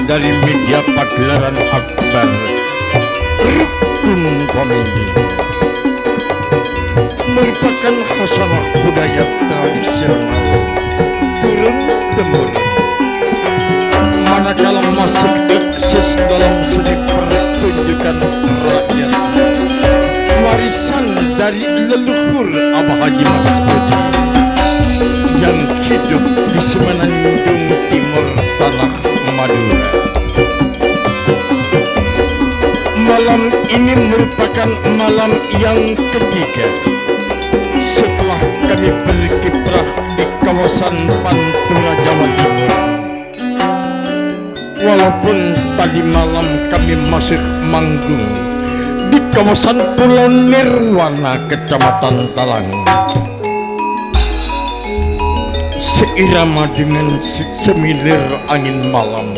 dari media pagelaran akbar Rukun Komedi merupakan khasanah budaya tradisional turun-temurun, manakala masuk eksis dalam seni pertunjukan rakyat warisan dari leluhur Abah Haji Mas Budi yang hidup di semenanjung timur tanah Madura. Malam ini merupakan malam yang ketiga setelah kami berkiprah di kawasan Pantura, Jawa Timur. Walaupun tadi malam kami masih manggung di kawasan Pulau Nirwana, Kecamatan Talang, seirama dengan semilir angin malam,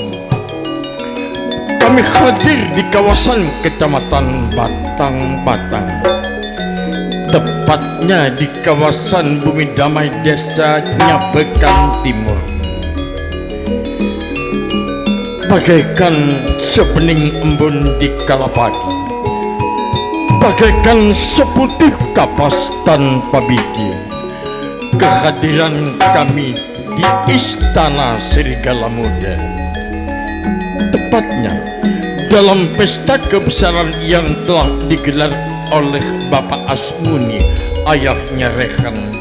kami hadir di kawasan Kecamatan Batang-Batang, tepatnya di kawasan Bumi Damai, Desa Nyabekan Timur. Bagaikan sebening embun di kala pagi, bagaikan seputih kapas tanpa biji, kehadiran kami di Istana Serigala Muda, tepatnya dalam pesta kebesaran yang telah digelar oleh Bapak Asmuni, ayahnya Rehan,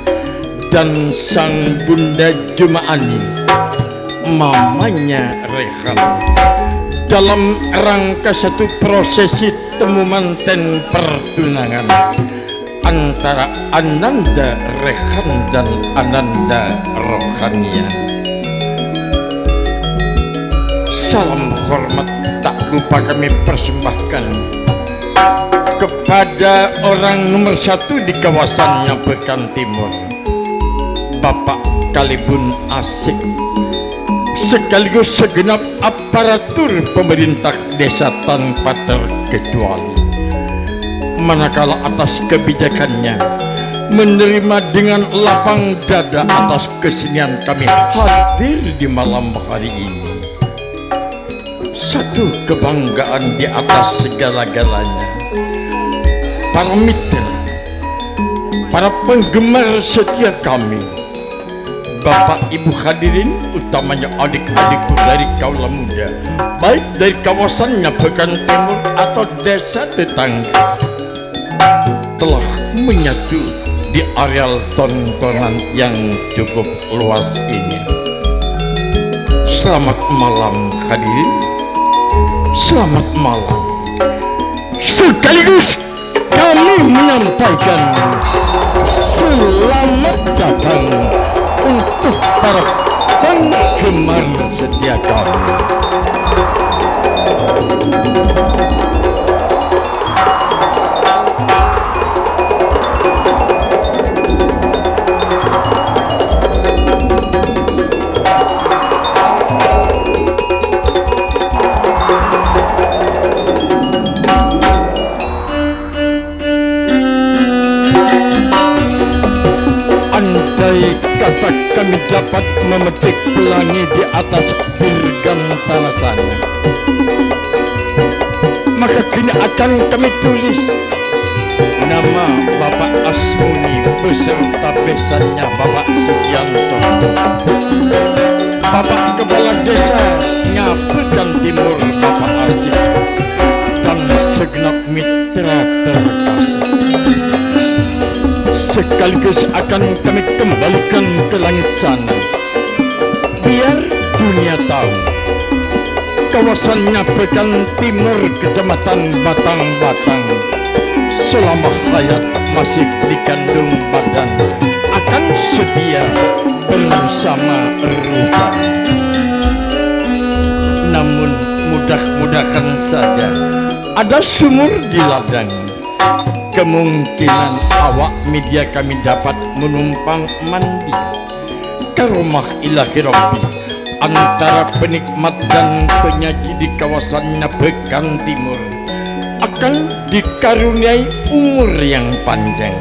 dan sang Bunda Jumaani, mamanya Rehan, dalam rangka satu prosesi temu manten pertunangan antara Ananda Rehan dan Ananda Rohania. Salam hormat tak lupa kami persembahkan kepada orang nomor satu di kawasan Nyabekan Timur, Bapak Kalibun Asik, sekaligus segenap aparatur pemerintah desa tanpa terkecuali, manakala atas kebijakannya menerima dengan lapang dada atas kesenian kami hadir di malam hari ini. Satu kebanggaan di atas segala-galanya. Para mitra, para penggemar setia kami, Bapak Ibu hadirin, utamanya adik-adikku dari kaula muda, baik dari kawasan Nyabekan Timur atau desa tetangga, telah menyatu di areal tontonan yang cukup luas ini. Selamat malam hadirin, selamat malam. Sekaligus kami menyampaikan selamat datang untuk para penggemar setia kami. Kata kami dapat memetik pelangi di atas birgam tanah sana, maka kini akan kami tulis nama Bapak Asmuni beserta besannya Bapak Sugianto, Bapak Kepala Desa Nyabekan Timur Bapak Asik, dan segenap mitra terkasih. Sekaligus akan kami kembalikan ke langit sana, biar dunia tahu kawasan Nyabekan Timur Kecamatan Batang-Batang selama hayat masih dikandung badan akan setia bersama Rufan. Namun mudah-mudahan saja ada sumur di ladang, kemungkinan awak media kami dapat menumpang mandi ke rumah ilahi Rabbi antara penikmat dan penyaji di kawasan Nyabekan Timur akan dikaruniai umur yang panjang.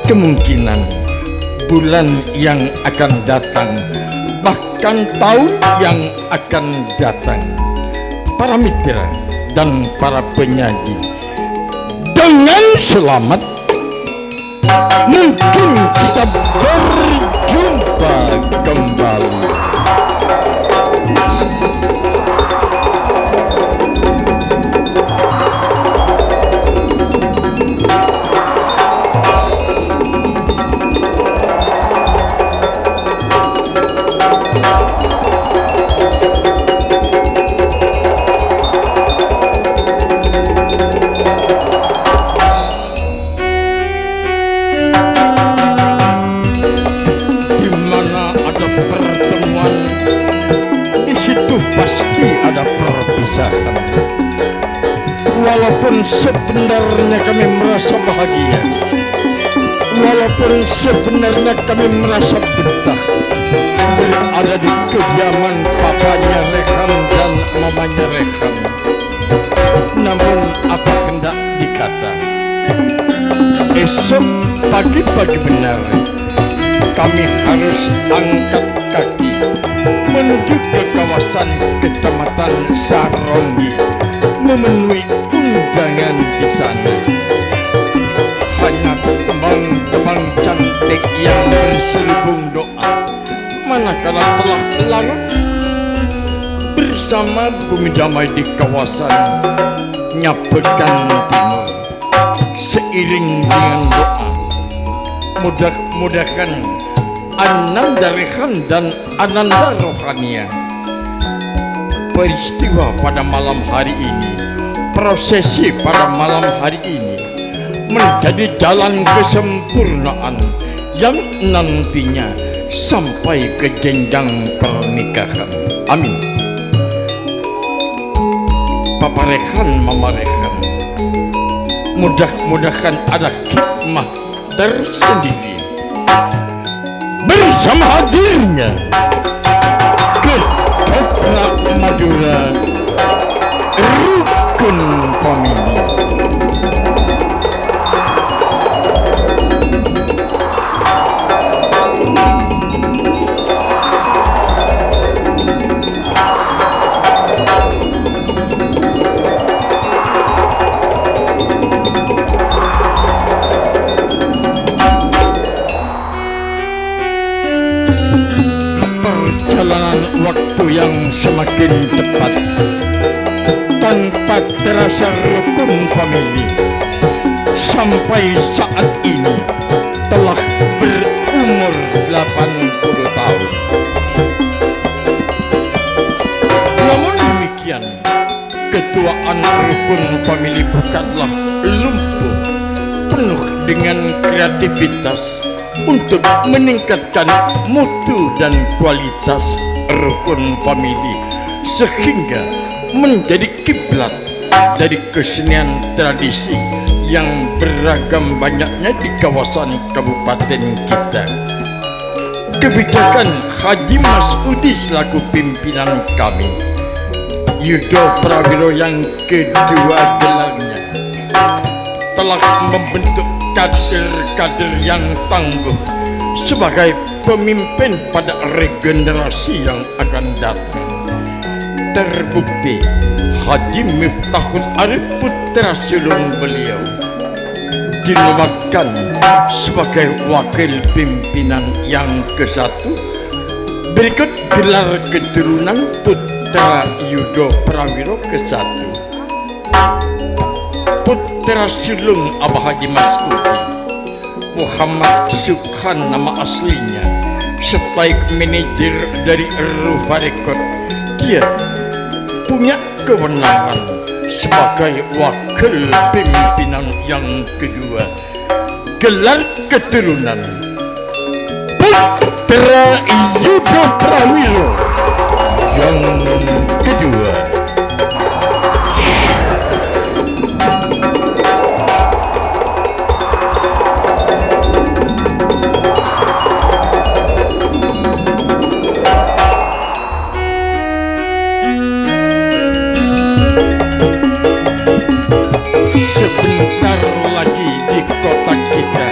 Kemungkinan bulan yang akan datang, bahkan menantikan tahun yang akan datang. Para mitra dan para penyanyi, dengan selamat mungkin kita berjumpa kembali. Pasti ada perpisahan. Walaupun sebenarnya kami merasa bahagia, walaupun sebenarnya kami merasa betah berada di kediaman papanya Rehan dan mamanya Rehan, namun apa hendak dikata, esok pagi-pagi benar kami harus angkat kaki menuju ke kawasan Kecamatan Saronggi memenuhi undangan di sana. Hanya tembang-tembang cantik yang berselubung doa, manakala telah larut bersama bumi damai di kawasan Nyapekan Timur. Seiring dengan doa, mudah-mudahan Ananda Rehan dan Ananda Rohania, peristiwa pada malam hari ini, prosesi pada malam hari ini menjadi jalan kesempurnaan yang nantinya sampai ke jenjang pernikahan. Amin. Papa Rehan, Mama Rehan, mudah-mudahan ada hikmah tersendiri bersama hadirnya Ketoprak Madura Rukun Family. Perjalanan waktu yang semakin cepat tanpa terasa rukun famili sampai saat ini telah berumur 80 tahun. Namun demikian, ketuaan rukun famili bukanlah lumpuh, penuh dengan kreativitas untuk meningkatkan mutu dan kualitas rukun famili sehingga menjadi kiblat dari kesenian tradisi yang beragam banyaknya di kawasan kabupaten kita. Kebijakan Haji Masudi selaku pimpinan kami, Yudo Prawiro yang kedua gelarnya, telah membentuk kader-kader yang tangguh sebagai pemimpin pada regenerasi yang akan datang. Terbukti Haji Miftahul Arif putra sulung beliau dinobatkan sebagai wakil pimpinan yang ke-1 berikut gelar keturunan putra Yudo Prawiro ke-1. Putra sulung Abah Haji Masudi, Muhammad Subhan nama aslinya, sebagai manajer dari Rufa Record, dia punya kewenangan sebagai wakil pimpinan yang kedua. Gelar keturunan putra Yudo Prawiro yang kedua. Sebentar lagi di kota kita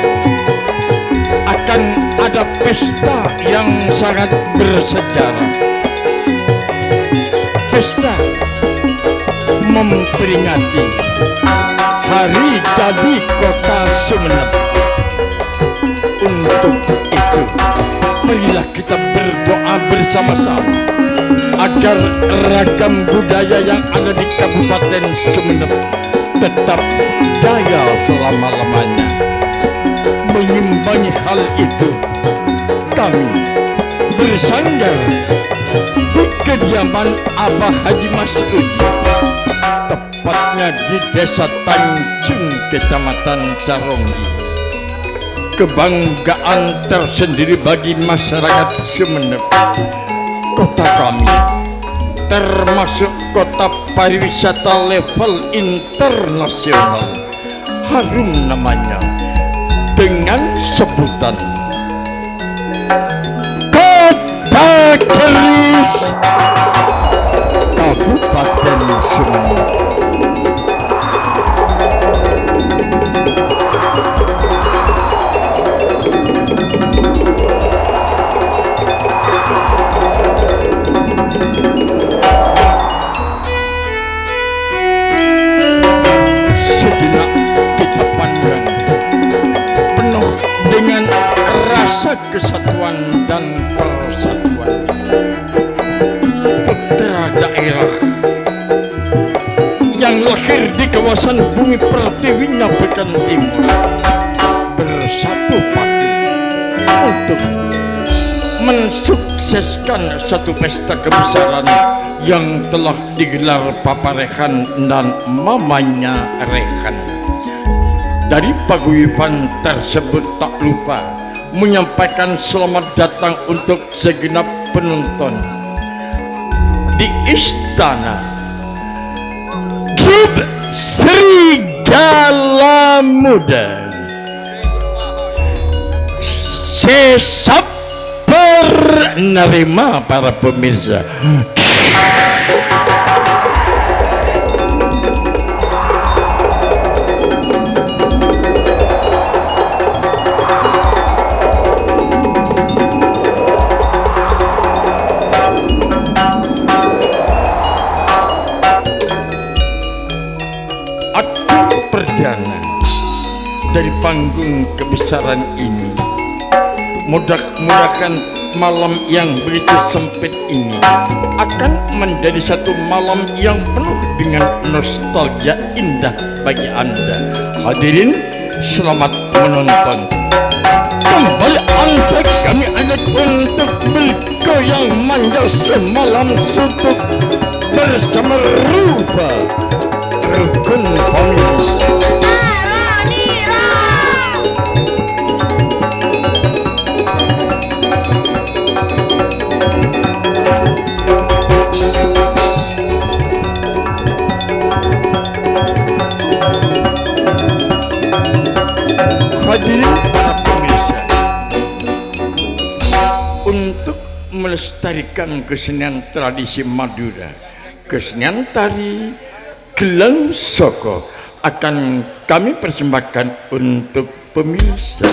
akan ada pesta yang sangat bersejarah. memperingati Hari Jadi Kota Sumenep. Untuk itu, marilah kita berdoa bersama-sama agar ragam budaya yang ada di Kabupaten Sumenep tetap jaya selama-lamanya. Mengimbangi hal itu, kami bersandar di kediaman Abah Haji Mas'ud, tepatnya di Desa Tanjung, Kecamatan Saronggi. Kebanggaan tersendiri bagi masyarakat Sumenep. Kota kami termasuk kota pariwisata level internasional. Harum namanya dengan sebutan Kota Keris, Kabupaten Sumenep. Sejenak kita pandang penuh dengan rasa kesatuan dan persatuan. Putra daerah yang lahir di kawasan Bumi Pertiwi Nyabekan Timur bersatu padu untuk mensukseskan satu pesta kebesaran yang telah digelar Papa Rehan dan mamanya Rehan. Dari paguyuban tersebut tak lupa menyampaikan selamat datang untuk segenap penonton di Istana Grup Serigala Muda. Sabar nerima para pemirsa. Aktu perdana dari panggung kebesaran ini, mudah-mudahan malam yang begitu sempit ini akan menjadi satu malam yang penuh dengan nostalgia indah bagi Anda. Hadirin, selamat menonton. Kembali Anda kami ajak untuk bergoyang manja semalam suntuk bersama Rufa Rukun Polis. Hadirin para pemirsa, untuk melestarikan kesenian tradisi Madura, kesenian tari Gelang Soko akan kami persembahkan untuk pemirsa.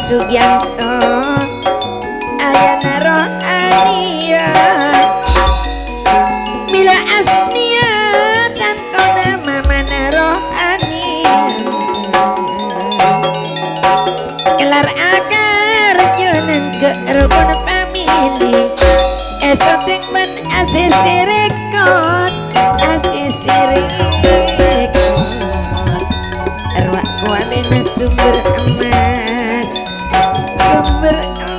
Sugianto ayana rohania bila asnia tanto nama mana rohani kelar akar jeneng ke rukun famili esoting men asisi rekod arwah kualina sumber emas sumber emas.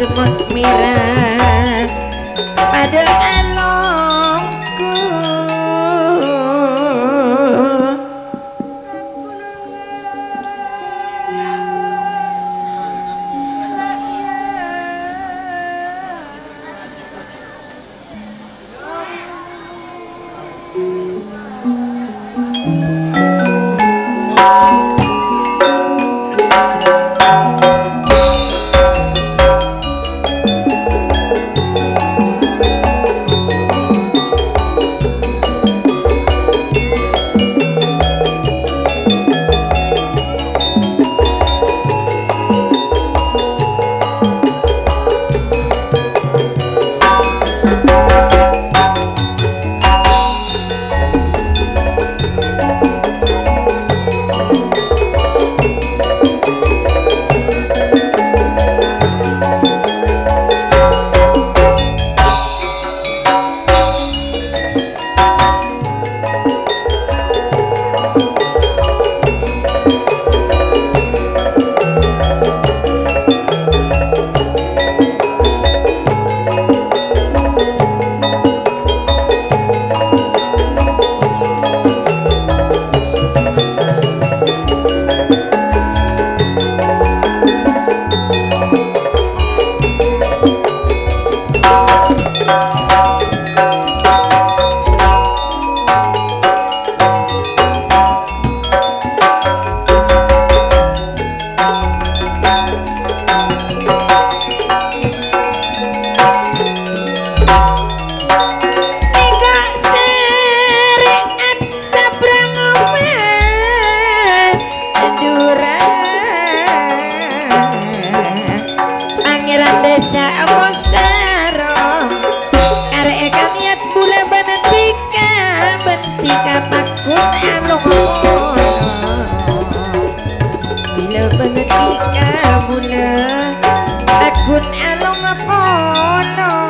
semut merah pada alongku Akun along polong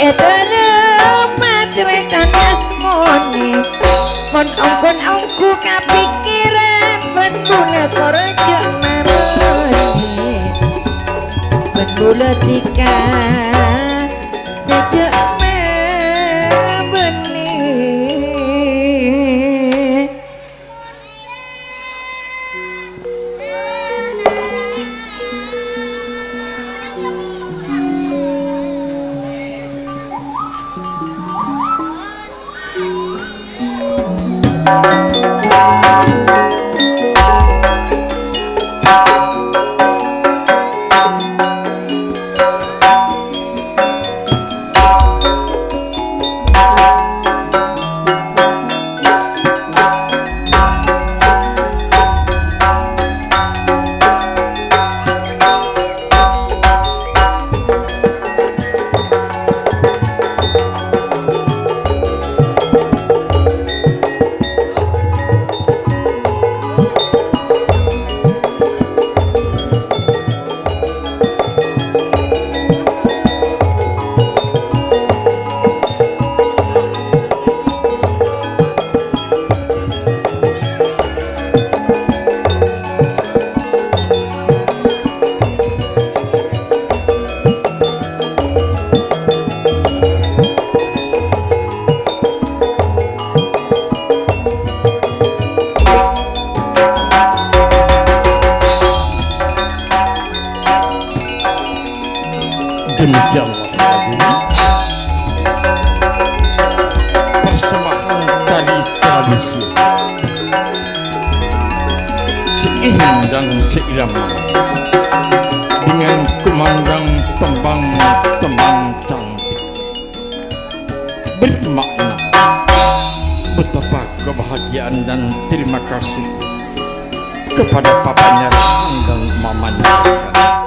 Edana patretan asmoni mon ongkon-ongku kapikiran benduna koreja maroni benduna tika sejak benih demikian persembahan tali tradisi seiring dan seirama dengan kumandang tembang-tembang cantik bermakna betapa kebahagiaan dan terima kasih kepada papanya dan mamanya.